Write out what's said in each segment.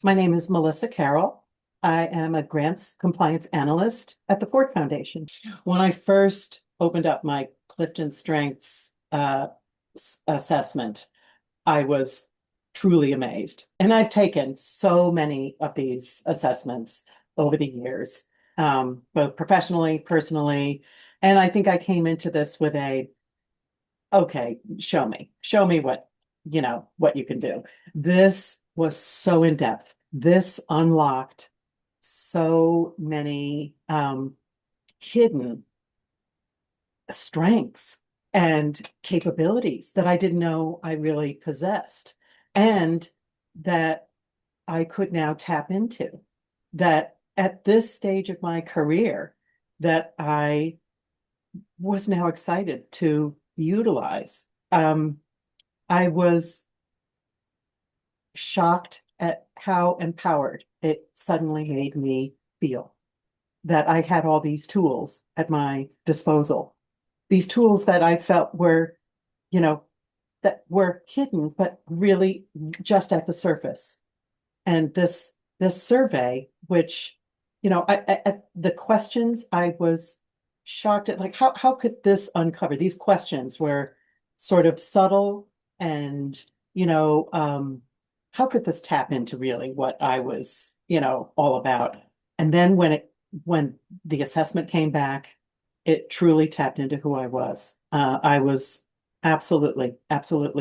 My name is Melissa Carroll. I am a grants compliance analyst at the Ford Foundation. When I first opened up my CliftonStrengths assessment, I was truly amazed. And I've taken so many of these assessments over the years, both professionally, personally. And I think I came into this with okay, show me what you can do. This was so in depth. This unlocked so many hidden strengths and capabilities that I didn't know I really possessed and that I could now tap into. That at this stage of my career, that I was now excited to utilize. I was shocked at how empowered it suddenly made me feel that I had all these tools at my disposal. These tools that I felt were, you know, that were hidden, but really just at the surface. And this survey, which, the questions I was shocked at, like how could this uncover? These questions were sort of subtle and, how could this tap into really what I was, all about? And then when the assessment came back, it truly tapped into who I was. I was absolutely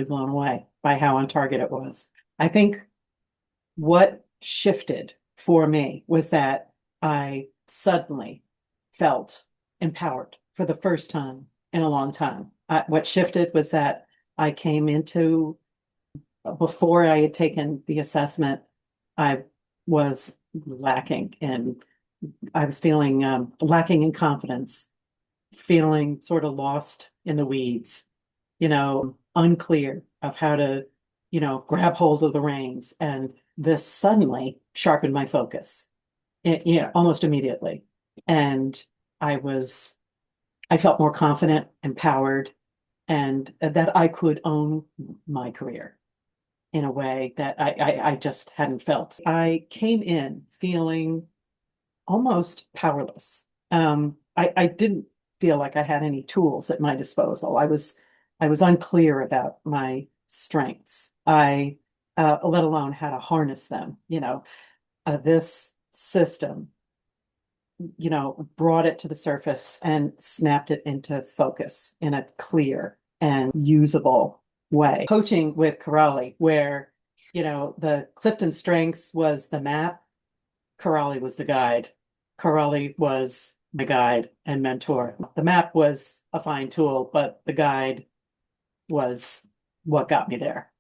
blown away by how on target it was. I think what shifted for me was that I suddenly felt empowered for the first time in a long time. What shifted was that I came into, before I had taken the assessment, I was lacking in, I was feeling lacking in confidence, feeling sort of lost in the weeds, unclear of how to, grab hold of the reins. And this suddenly sharpened my focus, almost immediately. And I was, I felt more confident, empowered, and that I could own my career in a way that I just hadn't felt. I came in feeling almost powerless. I didn't feel like I had any tools at my disposal. I was unclear about my strengths. Let alone how to harness them. This system, brought it to the surface and snapped it into focus in a clear and usable way. Coaching with Karali, where, the CliftonStrengths was the map, Karali was the guide. Karali was my guide and mentor. The map was a fine tool, but the guide was what got me there.